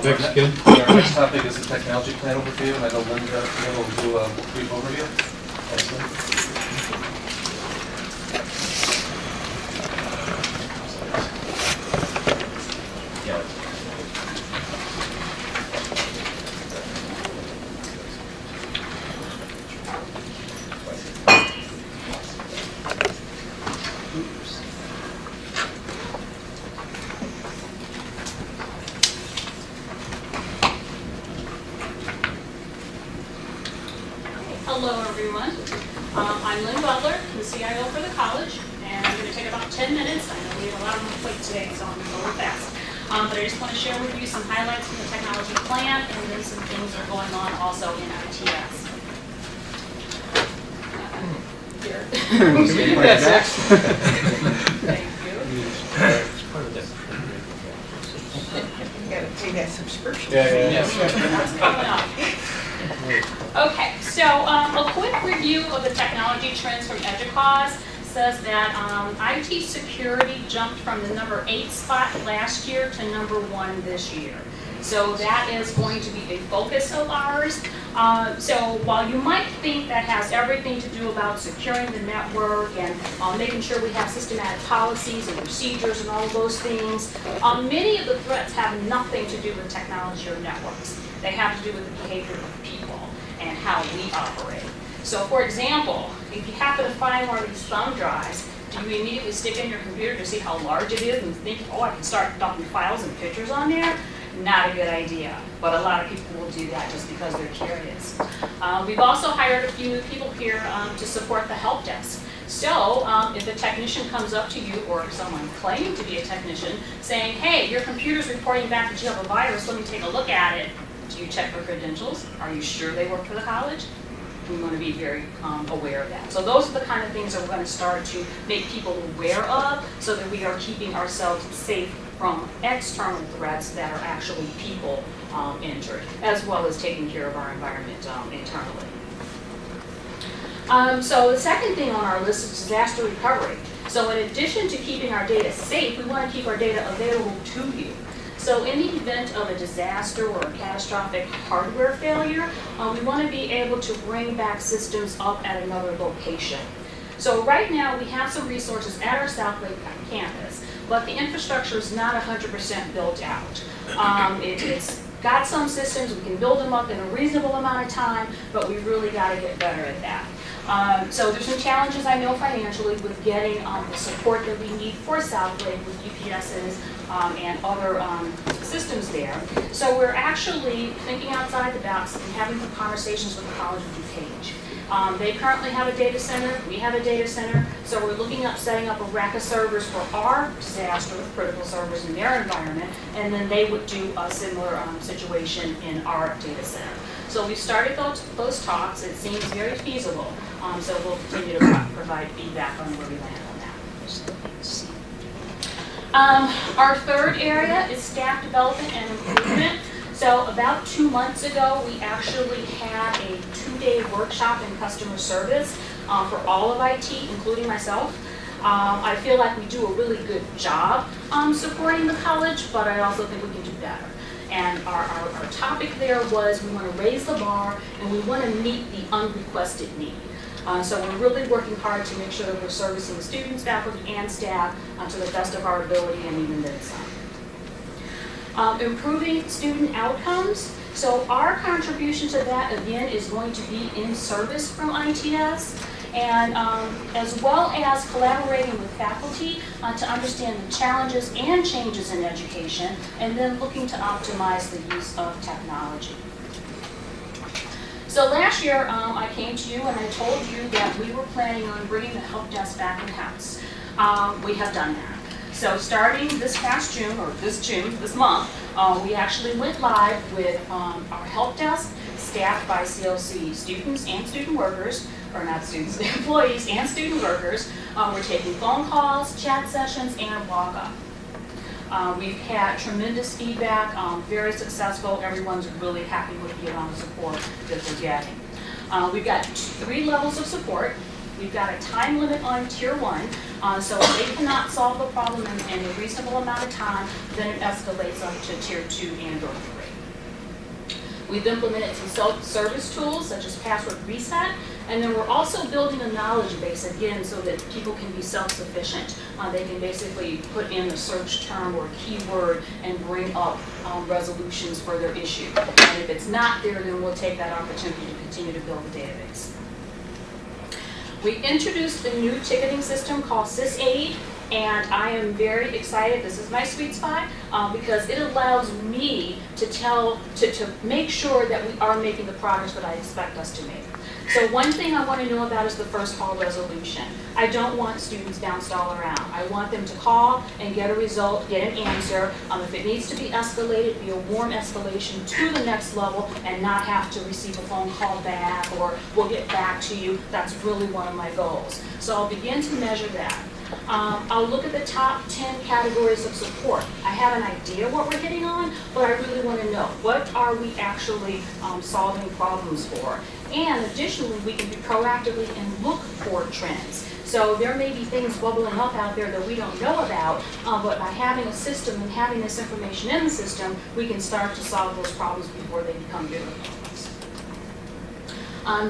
Thanks, Ken. Our next topic is the technology plan overview, and I know Lynn will do a brief overview. Yeah. Hello, everyone. I'm Lynn Butler, the CIO for the college, and I'm going to take about 10 minutes. I know we have a lot on the plate today, so I'm going to go real fast. But I just want to share with you some highlights from the technology plan, and then some things that are going on also in ITS. Here. Next. Thank you. You gotta pay that subscription. That's coming up. Okay, so a quick review of the technology trends from EDUCAUSE says that IT security jumped from the number 8 spot last year to number 1 this year. So that is going to be a focus of ours. So while you might think that has everything to do about securing the network and making sure we have systematic policies and procedures and all of those things, many of the threats have nothing to do with technology or networks. They have to do with the behavior of people and how we operate. So for example, if you happen to find one of these thumb drives, do you immediately stick in your computer to see how large it is and think, oh, I can start dumping files and pictures on there? Not a good idea, but a lot of people will do that just because they're curious. We've also hired a few people here to support the help desk. So if a technician comes up to you or someone claiming to be a technician saying, hey, your computer's reporting back that you have a virus, let me take a look at it. Do you check for credentials? Are you sure they work for the college? We want to be very aware of that. So those are the kind of things that we're going to start to make people aware of so that we are keeping ourselves safe from external threats that are actually people injured, as well as taking care of our environment internally. So the second thing on our list is disaster recovery. So in addition to keeping our data safe, we want to keep our data available to you. So in the event of a disaster or a catastrophic hardware failure, we want to be able to bring back systems up at another location. So right now we have some resources at our South Lake campus, but the infrastructure is not 100% built out. It's got some systems, we can build them up in a reasonable amount of time, but we really got to get better at that. So there's some challenges I know financially with getting the support that we need for South Lake with UPSs and other systems there. So we're actually thinking outside the box and having some conversations with the College of DuPage. They currently have a data center, we have a data center, so we're looking at setting up a rack of servers for our disaster critical servers in their environment, and then they would do a similar situation in our data center. So we've started those talks. It seems very feasible, so we'll continue to provide feedback on where we land on that. Our third area is staff development and improvement. So about 2 months ago, we actually had a 2-day workshop in customer service for all of IT, including myself. I feel like we do a really good job supporting the college, but I also think we can do better. And our topic there was we want to raise the bar and we want to meet the unrequested need. So we're really working hard to make sure that we're servicing students, faculty, and staff to the best of our ability and even then some. Improving student outcomes. So our contribution to that, again, is going to be in service from ITS, and as well as collaborating with faculty to understand the challenges and changes in education, and then looking to optimize the use of technology. So last year, I came to you and I told you that we were planning on bringing the help desk back in-house. We have done that. So starting this past June, or this month, we actually went live with our help desk staffed by CLC students and student workers, or not students, employees and student workers. We're taking phone calls, chat sessions, and walk-up. We've had tremendous feedback, very successful. Everyone's really happy with the amount of support that they're getting. We've got 3 levels of support. We've got a time limit on Tier 1, so if they cannot solve the problem in a reasonable amount of time, then it escalates up to Tier 2 and or 3. We've implemented some self-service tools such as password reset, and then we're also building a knowledge base again so that people can be self-sufficient. They can basically put in a search term or a keyword and bring up resolutions for their issue. And if it's not there, then we'll take that opportunity to continue to build the database. We introduced a new ticketing system called SysAid, and I am very excited. This is my sweet spot because it allows me to make sure that we are making the progress that I expect us to make. So one thing I want to know about is the first call resolution. I don't want students bounced all around. I want them to call and get a result, get an answer. If it needs to be escalated, be a warm escalation to the next level and not have to receive a phone call back or we'll get back to you. That's really one of my goals. So I'll begin to measure that. I'll look at the top 10 categories of support. I have an idea what we're hitting on, but I really want to know what are we actually solving problems for. And additionally, we can be proactively and look for trends. So there may be things bubbling up out there that we don't know about, but by having a system and having this information in the system, we can start to solve those problems before they become bigger problems.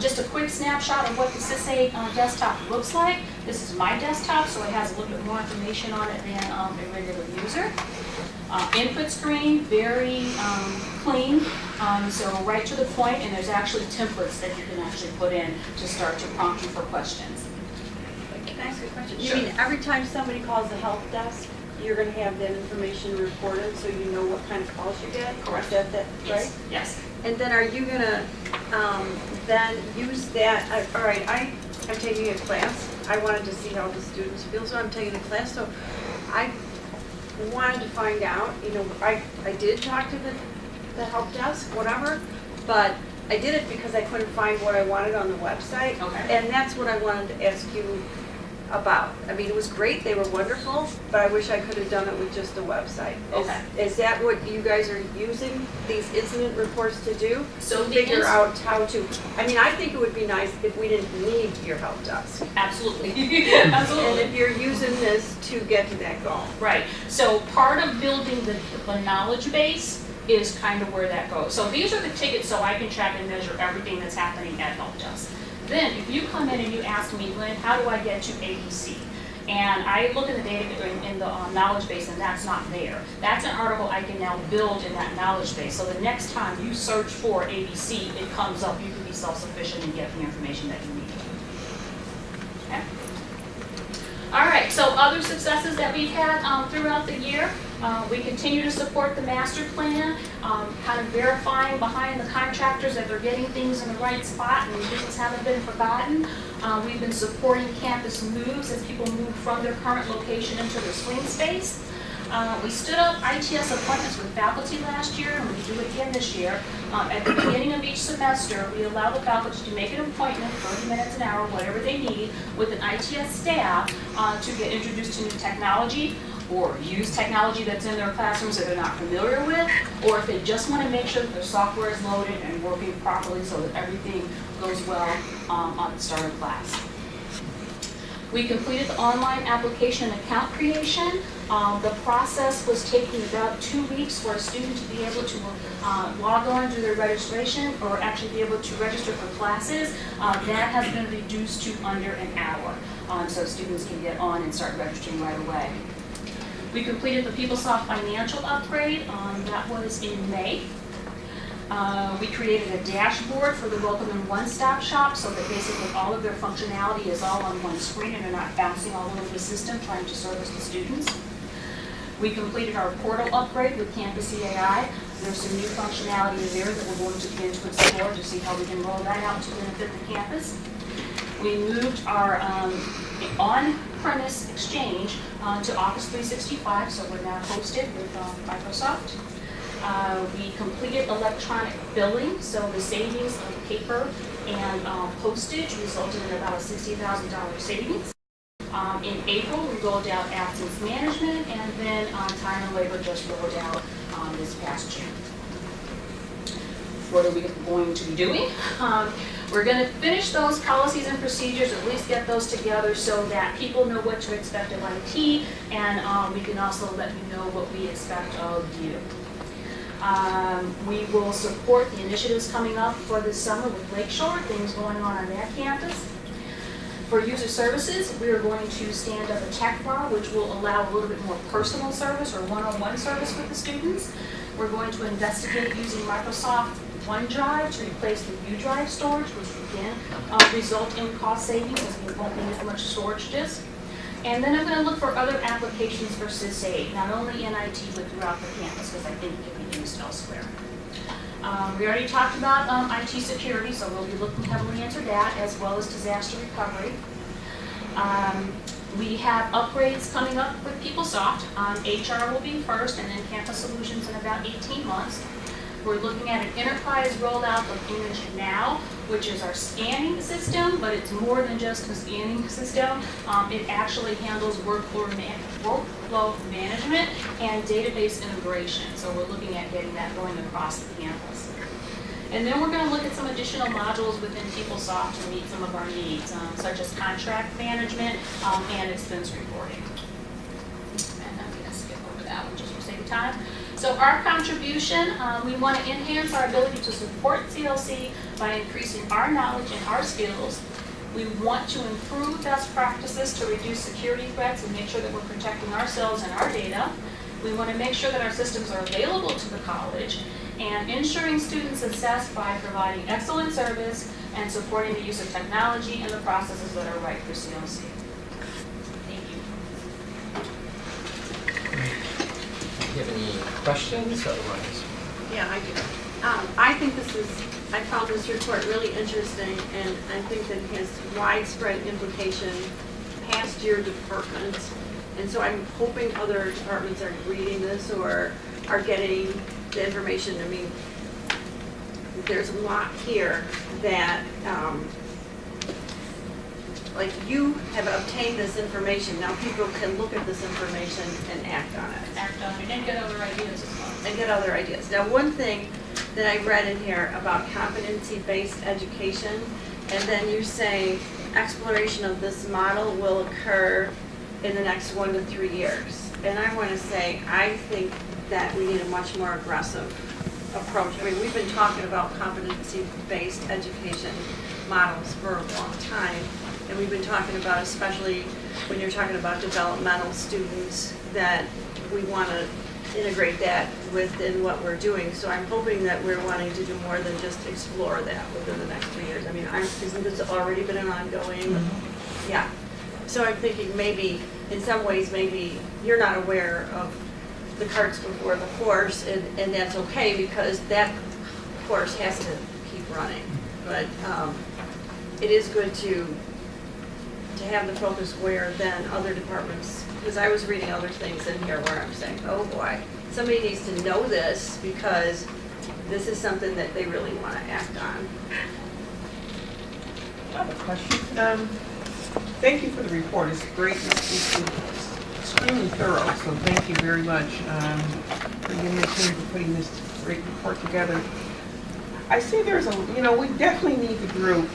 Just a quick snapshot of what the SysAid desktop looks like. This is my desktop, so it has a little bit more information on it than a regular user. Input screen, very clean, so right to the point, and there's actually templates that you can actually put in to start to prompt you for questions. Can I ask a question? Sure. You mean every time somebody calls the help desk, you're going to have that information reported so you know what kind of calls you get? Correct. Is that right? Yes. Yes. And then are you going to then use that? All right, I'm taking a class. I wanted to see how the students feel, so I'm taking a class. So I wanted to find out, I did talk to the help desk, whatever, but I did it because I couldn't find what I wanted on the website. Okay. And that's what I wanted to ask you about. I mean, it was great, they were wonderful, but I wish I could have done it with just the website. Okay. Is that what you guys are using these incident reports to do? So to the figure out how to, I mean, I think it would be nice if we didn't need your help desk. Absolutely. And Absolutely. if you're using this to get to that goal. Right. So part of building the knowledge base is kind of where that goes. So these are the tickets so I can track and measure everything that's happening at Help Desk. Then if you come in and you ask me, Lynn, how do I get to ABC? And I look in the data in the knowledge base and that's not there. That's an article I can now build in that knowledge base. So the next time you search for ABC, it comes up. You can be self-sufficient and get the information that you need. Okay? All right, so other successes that we've had throughout the year. We continue to support the master plan, kind of verifying behind the contractors that they're getting things in the right spot and things haven't been forgotten. We've been supporting campus moves as people move from their current location into their swing space. We stood up ITS appointments with faculty last year, and we do it again this year. At the beginning of each semester, we allow the faculty to make an appointment, 30 minutes, an hour, whatever they need, with an ITS staff to get introduced to new technology, or use technology that's in their classrooms that they're not familiar with, or if they just want to make sure that their software is loaded and working properly so that everything goes well on the start of class. We completed the online application and account creation. The process was taking about 2 weeks for a student to be able to log on, do their registration, or actually be able to register for classes. That has been reduced to under an hour, so students can get on and start registering right away. We completed the PeopleSoft financial upgrade. That was in May. We created a dashboard for the Welcome and One-Stop Shop so that basically all of their functionality is all on one screen and they're not bouncing all over the system trying to service the students. We completed our portal upgrade with Campus EAI. There's some new functionality in there that we're going to begin to explore to see how we can roll that out to benefit the campus. We moved our on-premise Exchange to Office 365, so we're now hosted with Microsoft. We completed electronic billing, so the savings of paper and postage resulted in about a $60,000 savings. In April, we rolled out absence management, and then time and labor just rolled out this past June. What are we going to be doing? We're going to finish those policies and procedures, at least get those together so that people know what to expect of IT, and we can also let you know what we expect of you. We will support the initiatives coming up for this summer with Lakeshore, things going on that campus. For user services, we are going to stand up a tech bar, which will allow a little bit more personal service or one-on-one service with the students. We're going to investigate using Microsoft OneDrive to replace the U-Drive storage, which again result in cost savings as we won't need as much storage disk. And then I'm going to look for other applications for SysAid, not only in IT but throughout the campus, because I think it can be used elsewhere. We already talked about IT security, so we'll be looking heavily into that, as well as disaster recovery. We have upgrades coming up with PeopleSoft. HR will be first, and then Campus Solutions in about 18 months. We're looking at an enterprise rollout of Image Now, which is our scanning system, but it's more than just a scanning system. It actually handles workflow management and database integration. So we're looking at getting that going across the campus. And then we're going to look at some additional modules within PeopleSoft to meet some of our needs, such as contract management and expense reporting. And I'm going to skip over that one just for sake of time. So our contribution, we want to enhance our ability to support CLC by increasing our knowledge and our skills. We want to improve best practices to reduce security threats and make sure that we're protecting ourselves and our data. We want to make sure that our systems are available to the college and ensuring student success by providing excellent service and supporting the use of technology and the processes that are right for CLC. Thank you. Do you have any questions? Otherwise, Yeah, I do. I think I found this report really interesting, and I think that it has widespread implication past your department. And so I'm hoping other departments are reading this or are getting the information. I mean, there's a lot here that, like, you have obtained this information. Now people can look at this information and act on it. Act on it and get other ideas as well. And get other ideas. Now, one thing that I read in here about competency-based education, and then you say exploration of this model will occur in the next 1 to 3 years. And I want to say, I think that we need a much more aggressive approach. I mean, we've been talking about competency-based education models for a long time, and we've been talking about, especially when you're talking about developmental students, that we want to integrate that within what we're doing. So I'm hoping that we're wanting to do more than just explore that within the next 3 years. I mean, isn't this already been an ongoing? Yeah. So I'm thinking maybe, in some ways, maybe you're not aware of the carts before the horse, and that's okay, because that course has to keep running. But it is good to have the focus where then other departments, because I was reading other things in here where I'm saying, oh boy, somebody needs to know this, because this is something that they really want to act on. I have a question. Thank you for the report. It's great. It's extremely thorough, so thank you very much for giving the team for putting this great report together. I see there's we definitely need the group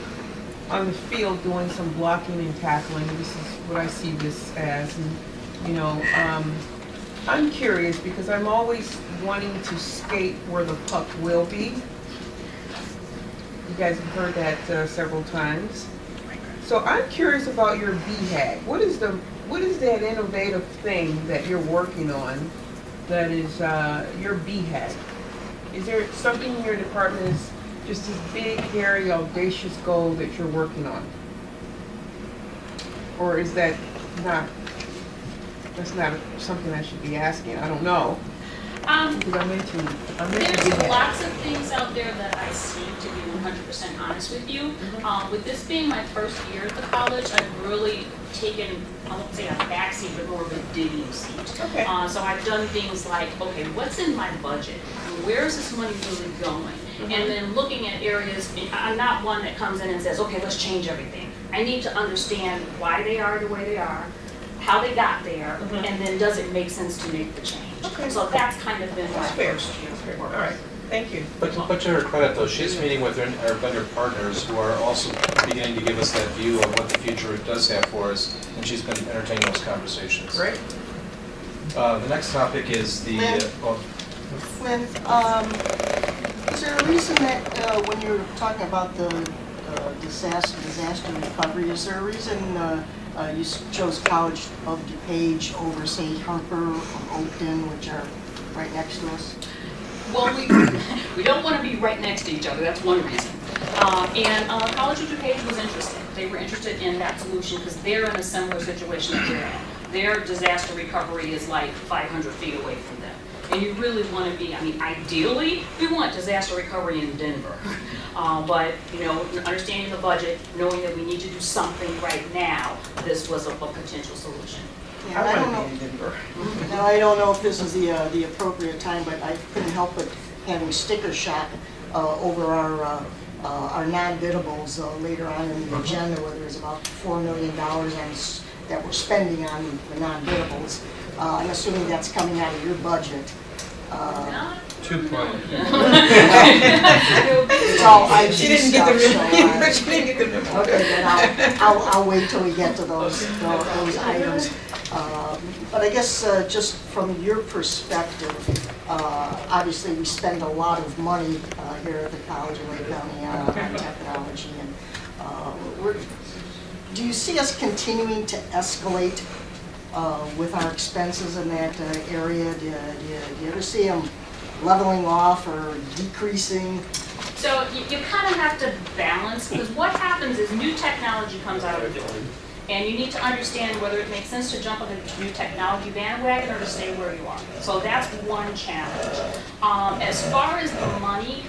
on the field doing some blocking and tackling. This is what I see this as. And, I'm curious because I'm always wanting to skate where the puck will be. You guys have heard that several times. So I'm curious about your BHAG. What is that innovative thing that you're working on that is your BHAG? Is there something in your department that's just this big, hairy, audacious goal that you're working on? Or is that that's not something I should be asking? I don't know. Because I'm into There's BHAG. lots of things out there that I see, to be 100% honest with you. With this being my first year at the college, I've really taken, I won't say a backseat, but more of a digging seat. Okay. So I've done things like, okay, what's in my budget? Where is this money really going? And then looking at areas, I'm not one that comes in and says, okay, let's change everything. I need to understand why they are the way they are, how they got there, and then does it make sense to make the change? Okay. So that's kind of been my That's fair. first year. That's fair. All right. Thank you. But to her credit, though, she's meeting with our vendor partners who are also beginning to give us that view of what the future does have for us, and she's been entertaining those conversations. Great. The next topic is the, Lynn. Lynn, is there a reason that when you're talking about the disaster recovery, is there a reason you chose College of DuPage over, say, Harper or Oakton, which are right next to us? Well, we don't want to be right next to each other, that's one reason. And College of DuPage was interested. They were interested in that solution because they're in a similar situation that we're in. Their disaster recovery is like 500 feet away from them. And you really want to be, I mean, ideally, we want disaster recovery in Denver. But, you know, understanding the budget, knowing that we need to do something right now, this was a potential solution. Yeah, I don't know. Now, I don't know if this is the appropriate time, but I couldn't help but having sticker shock over our non-biddables later on in the agenda, where there's about $4 million that we're spending on the non-biddables. I'm assuming that's coming out of your budget. 2 points. It's all IT She didn't get the stuff, memo. She didn't get the memo. Okay, then I'll wait till we get to those items. But I guess just from your perspective, obviously we spend a lot of money here at the College of Lake County on technology. And do you see us continuing to escalate with our expenses in that area? Do you ever see them leveling off or decreasing? So you kind of have to balance, because what happens is new technology comes out of the door. And you need to understand whether it makes sense to jump on a new technology bandwagon or to stay where you are. So that's one challenge. As far as the money,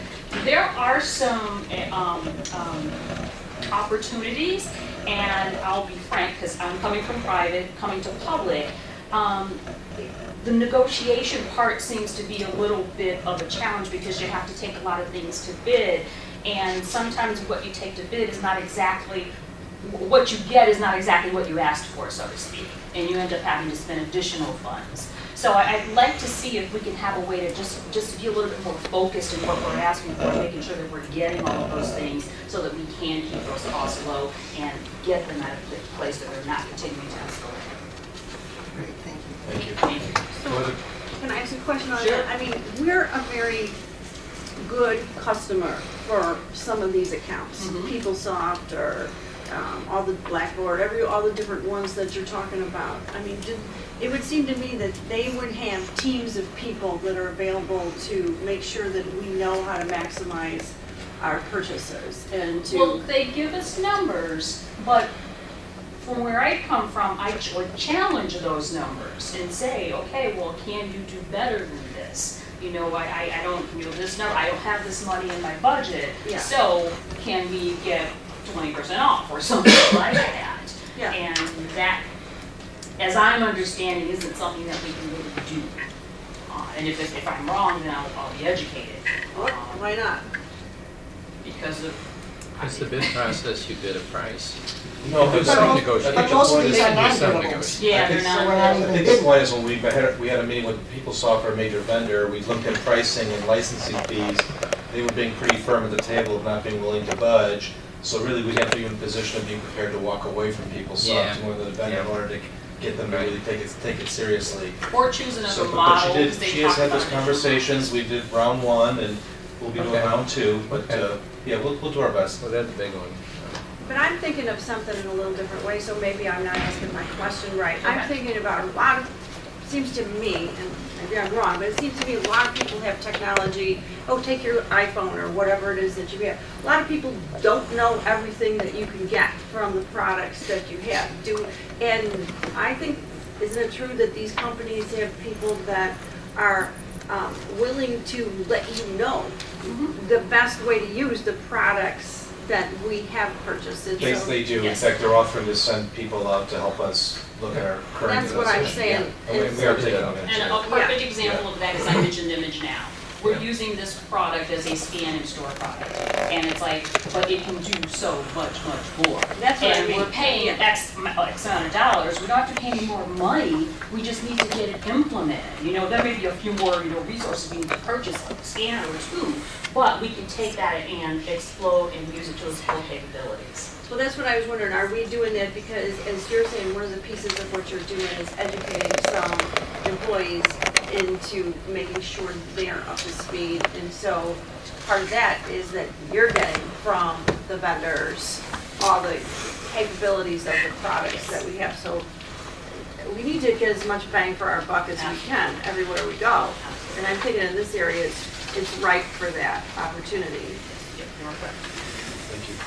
there are some opportunities, and I'll be frank, because I'm coming from private, coming to public. The negotiation part seems to be a little bit of a challenge because you have to take a lot of things to bid, and sometimes what you take to bid is not exactly what you get is not exactly what you asked for, so to speak, and you end up having to spend additional funds. So I'd like to see if we can have a way to just be a little bit more focused in what we're asking for, making sure that we're getting all of those things so that we can keep those costs low and get them at a place that they're not continuing to escalate. Great, thank you. Thank you. Thank you. So, Can I ask a question on Sure. that? I mean, we're a very good customer for some of these accounts. Mhm. PeopleSoft or all the Blackboard, all the different ones that you're talking about. I mean, it would seem to me that they would have teams of people that are available to make sure that we know how to maximize our purchases and to. Well, they give us numbers, but from where I come from, I would challenge those numbers and say, okay, well, can you do better than this? You know, I don't, you know, this number, I don't have this money in my budget, Yeah. so can we get 20% off or something like that? Yeah. And that, as I'm understanding, isn't something that we can really do. And if I'm wrong, then I'll be educated. Why not? Because of. It's the bid process, you bid a price. No, There's but some I negotiation. But most of point these is- are They can do some non-bidables. negotiation. Yeah, I they're think so we're not. not I even think the point is when we had a meeting with PeopleSoft, our major vendor, we looked at pricing and licensing fees. They were being pretty firm at the table of not being willing to budge. So really, we have to be in a position of being prepared to walk away from PeopleSoft Yeah. to one of the vendor in Yeah. order to get them to really take it seriously. Or choose another So, but model. she did, because they she has talk had those about it. conversations. We did round one and we'll be doing Okay. round two, but Okay. yeah, we'll do our best. So that's a big one. But I'm thinking of something in a little different way, so maybe I'm not asking my question right. I'm Okay. thinking about a lot of, seems to me, and maybe I'm wrong, but it seems to me a lot of people have technology. Oh, take your iPhone or whatever it is that you have. A lot of people don't know everything that you can get from the products that you have. And I think, isn't it true that these companies have people that are willing to let you know the best way to use the products that we have purchased? And so- They do. In Yes. fact, they're offering to send people out to help us look at our current. That's what I'm saying. Yeah. And we are taking advantage And of a it. perfect example of that is I mentioned Image Now. We're using this product as a scan and store product. And it's like, but it can do so much more. That's what I And mean. we're paying X amount of dollars. We don't have to pay any more money. We just need to get it implemented. You know, there may be a few more, resources we need to purchase, like a scanner or two. But we can take that and explode and use it to its full capabilities. Well, that's what I was wondering, are we doing that because, as you're saying, one of the pieces of what you're doing is educating some employees into making sure they're up to speed. And so part of that is that you're getting from the vendors all the capabilities of the products that we have. So we need to get as much bang for our buck as we can everywhere we go. And I'm thinking in this area, it's ripe for that opportunity. Yep, you're correct. Thank you.